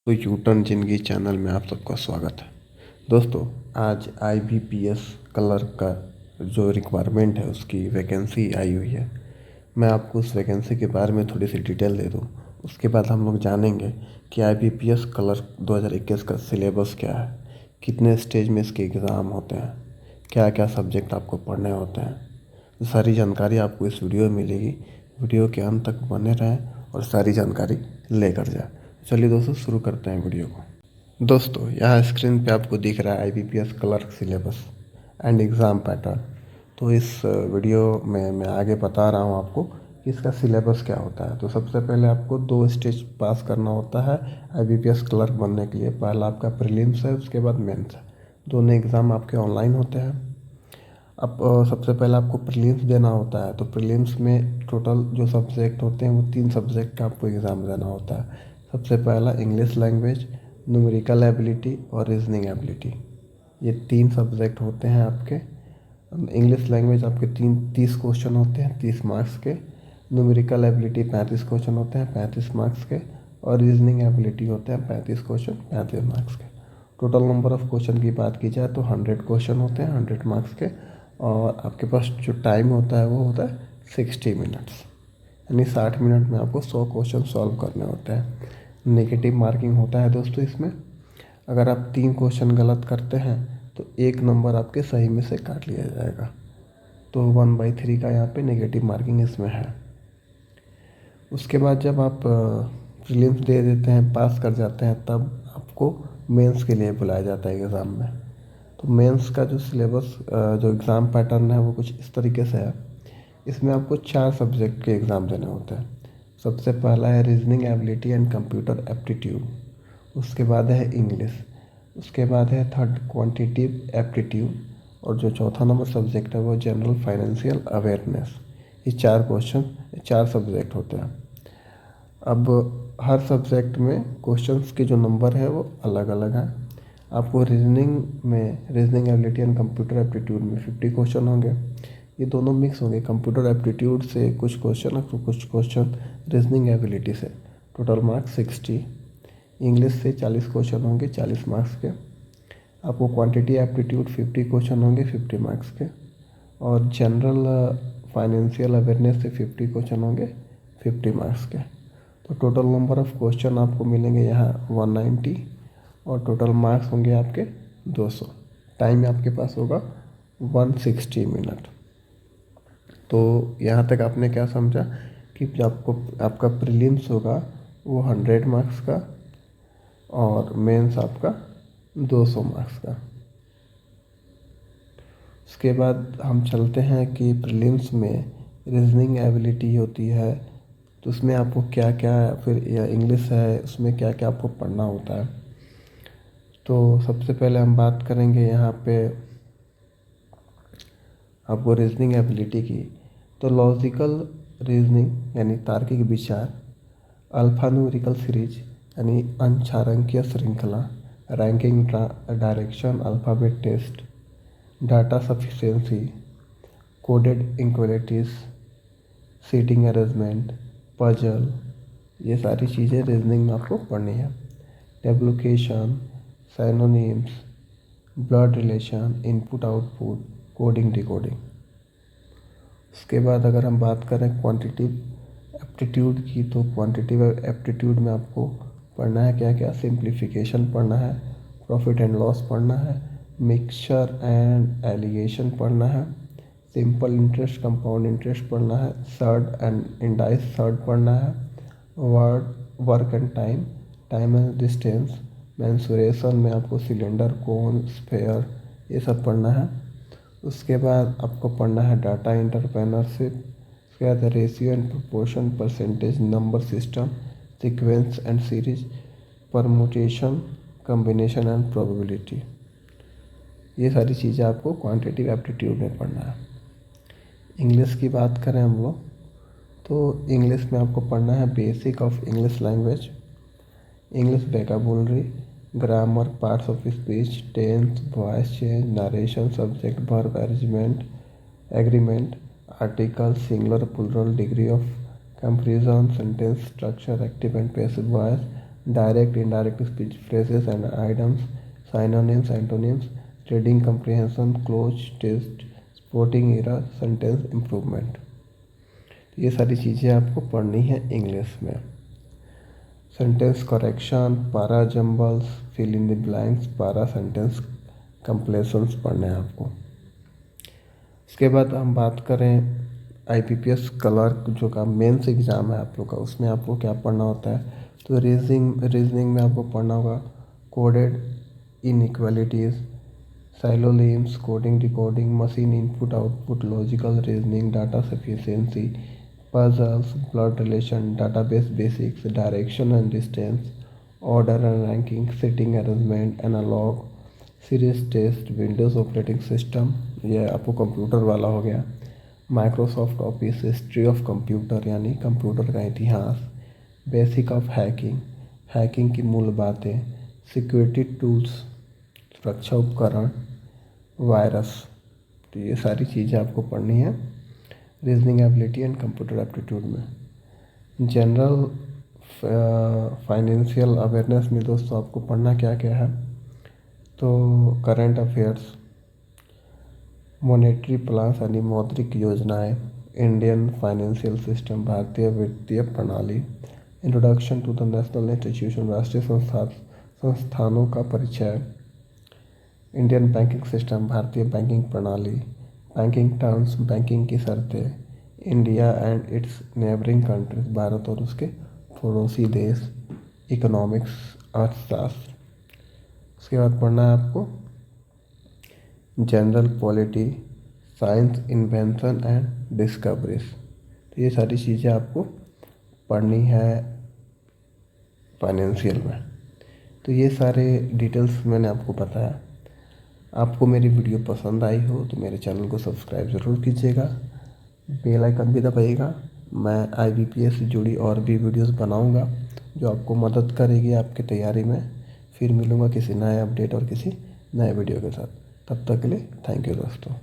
तो यूटर्न जिंदगी चैनल में आप सबका स्वागत है। दोस्तों, आज IBPS क्लर्क का जो रिक्वायरमेंट है उसकी वैकेंसी आई हुई है। मैं आपको उस वैकेंसी के बारे में थोड़ी सी डिटेल दे दूं। उसके बाद हम लोग जानेंगे कि IBPS क्लर्क 2021 का सिलेबस क्या है, कितने स्टेज में इसके एग्ज़ाम होते हैं, क्या क्या सब्जेक्ट आपको पढ़ने होते हैं। तो सारी जानकारी आपको इस वीडियो में मिलेगी। वीडियो के अंत तक बने रहें और सारी जानकारी लेकर जाएं। चलिए दोस्तों, शुरू करते हैं वीडियो को। दोस्तों, यहाँ स्क्रीन पे आपको दिख रहा है IBPS clerk syllabus and exam pattern. तो इस वीडियो में मैं आगे बता रहा हूँ आपको कि इसका सिलेबस क्या होता है। तो सबसे पहले आपको 2 स्टेज पास करना होता है IBPS क्लर्क बनने के लिए। पहला आपका प्रीलिम्स है, उसके बाद मेंस है। दोनों एग्ज़ाम आपके ऑनलाइन होते हैं। अब सबसे पहले आपको प्रीलिम्स देना होता है। तो प्रीलिम्स में टोटल जो सब्जेक्ट होते हैं वो 3 सब्जेक्ट का आपको एग्ज़ाम देना होता है। सबसे पहला इंग्लिश लैंग्वेज, न्यूमेरिकल एबिलिटी और रीजनिंग एबिलिटी। ये 3 सब्जेक्ट होते हैं आपके। इंग्लिश लैंग्वेज आपके 30 क्वेश्चन होते हैं 30 मार्क्स के। न्यूमेरिकल एबिलिटी 35 क्वेश्चन होते हैं 35 मार्क्स के। और रीजनिंग एबिलिटी होते हैं 35 क्वेश्चन 35 मार्क्स के। टोटल नंबर ऑफ़ क्वेश्चन की बात की जाए तो 100 क्वेश्चन होते हैं 100 मार्क्स के। और आपके पास जो टाइम होता है वो होता है 60 मिनट्स, यानी 60 मिनट में आपको 100 क्वेश्चन सॉल्व करने होते हैं। नेगेटिव मार्किंग होता है दोस्तों इसमें। अगर आप 3 क्वेश्चन गलत करते हैं तो 1 नंबर आपके सही में से काट लिया जाएगा। तो 1/3 का यहाँ पे नेगेटिव मार्किंग इसमें है। उसके बाद जब आप प्रीलिम्स दे देते हैं, पास कर जाते हैं, तब आपको मेंस के लिए बुलाया जाता है एग्ज़ाम में। तो मेंस का जो सिलेबस जो एग्ज़ाम पैटर्न है वो कुछ इस तरीके से है। इसमें आपको 4 सब्जेक्ट के एग्ज़ाम देने होते हैं। सबसे पहला है reasoning ability and computer aptitude. उसके बाद है इंग्लिश। उसके बाद है थर्ड क्वांटिटेटिव एप्टीट्यूड। और जो चौथा नंबर सब्जेक्ट है वो जनरल फाइनेंशियल अवेयरनेस। ये 4 सब्जेक्ट होते हैं। अब हर सब्जेक्ट में क्वेश्चंस के जो नंबर है वो अलग अलग हैं। आपको reasoning ability and computer aptitude में 50 क्वेश्चन होंगे। ये दोनों मिक्स होंगे, कंप्यूटर एप्टीट्यूड से कुछ क्वेश्चन और कुछ क्वेश्चन रीजनिंग एबिलिटी से। Total marks 60। इंग्लिश से 40 क्वेश्चन होंगे 40 मार्क्स के। आपको क्वांटिटी एप्टीट्यूड 50 क्वेश्चन होंगे 50 मार्क्स के। और जनरल फाइनेंशियल अवेयरनेस से 50 क्वेश्चन होंगे 50 मार्क्स के। तो टोटल नंबर ऑफ़ क्वेश्चन आपको मिलेंगे यहाँ 190 और टोटल मार्क्स होंगे आपके 200। टाइम आपके पास होगा 160 मिनट। तो यहाँ तक आपने क्या समझा कि जब आपका प्रीलिम्स होगा वो 100 मार्क्स का और मेंस आपका 200 मार्क्स का। उसके बाद हम चलते हैं कि प्रीलिम्स में रीजनिंग एबिलिटी होती है, तो उसमें आपको क्या क्या, फिर या इंग्लिश है उसमें क्या क्या आपको पढ़ना होता है। तो सबसे पहले हम बात करेंगे यहाँ पे आपको रीजनिंग एबिलिटी की। तो लॉजिकल रीजनिंग यानी तार्किक विचार, अल्फान्यूमेरिकल सीरीज यानी अंशांकीय श्रृंखला, ranking direction, alphabet test, data sufficiency, coded inequalities, seating arrangement, puzzle, ये सारी चीज़ें रीजनिंग में आपको पढ़नी है। डेब्लुकेशन, synonyms, blood relation, input output, coding decoding. उसके बाद अगर हम बात करें क्वांटिटिव एप्टीट्यूड की, तो क्वांटिटिव एप्टीट्यूड में आपको पढ़ना है क्या क्या, सिंप्लीफिकेशन पढ़ना है, प्रॉफिट एंड लॉस पढ़ना है, मिक्सचर एंड एलिगेशन पढ़ना है, सिंपल इंटरेस्ट कंपाउंड इंटरेस्ट पढ़ना है, सर्ड एंड इंडाइस सर्ड पढ़ना है, work and time and distance, mensuration में आपको सिलेंडर, कोन, स्फेयर, ये सब पढ़ना है। उसके बाद आपको पढ़ना है डाटा एंटरप्रेन्योरशिप। उसके बाद ratio and proportion, percentage, number system, sequence and series, permutation, combination and probability. ये सारी चीज़ें आपको क्वांटिटेटिव एप्टीट्यूड में पढ़ना है। इंग्लिश की बात करें हम लोग, तो इंग्लिश में आपको पढ़ना है basic of English language, English vocabulary, grammar, parts of speech, tense, voice change, narration, subject verb arrangement, agreement, article, singular plural, degree of comparison, sentence structure, active and passive voice, direct, indirect speech, phrases and items, synonyms, antonyms, reading comprehension, cloche test, spotting error, sentence improvement. ये सारी चीज़ें आपको पढ़नी है English में। Sentence correction, para jumbles, fill in the blanks, para sentence completions पढ़ने हैं आपको। इसके बाद हम बात करें IBPS क्लर्क जो का मेंस एग्ज़ाम है आप लोग का, उसमें आपको क्या पढ़ना होता है। तो रीजनिंग में आपको पढ़ना होगा coded inequalities, syllogisms, coding decoding, machine input output, logical reasoning, data sufficiency, puzzles, blood relation, database basics, direction and distance, order and ranking, sitting arrangement, analog, series test, Windows operating system, यह आपको computer वाला हो गया। Microsoft office, history of computer यानी computer का इतिहास, basic of hacking की मूल बातें, सिक्योरिटी टूल्स, सुरक्षा उपकरण, वायरस। तो ये सारी चीज़ें आपको पढ़नी है reasoning ability and computer aptitude में। जनरल फाइनेंशियल अवेयरनेस में दोस्तों आपको पढ़ना क्या क्या है। तो करंट अफेयर्स, मॉनेटरी प्लान्स यानी मौद्रिक योजनाएं, इंडियन फाइनेंशियल सिस्टम, भारतीय वित्तीय प्रणाली, introduction to the national institution, राष्ट्रीय संस्थानों का परिचय, इंडियन बैंकिंग सिस्टम, भारतीय बैंकिंग प्रणाली, बैंकिंग टर्म्स, बैंकिंग की शर्तें, India and its neighbouring countries, भारत और उसके पड़ोसी देश, इकोनॉमिक्स, अर्थशास्त्र। उसके बाद पढ़ना है आपको general polity, science, invention and discoveries. तो ये सारी चीज़ें आपको पढ़नी है फाइनेंशियल में। तो ये सारे डिटेल्स मैंने आपको बताया। आपको मेरी वीडियो पसंद आई हो तो मेरे चैनल को सब्सक्राइब ज़रूर कीजिएगा, बेल आइकन भी दबाइएगा। मैं IBPS से जुड़ी और भी वीडियोस बनाऊंगा जो आपको मदद करेगी आपकी तैयारी में। फिर मिलूँगा किसी नए अपडेट और किसी नए वीडियो के साथ। तब तक के लिए थैंक यू दोस्तों।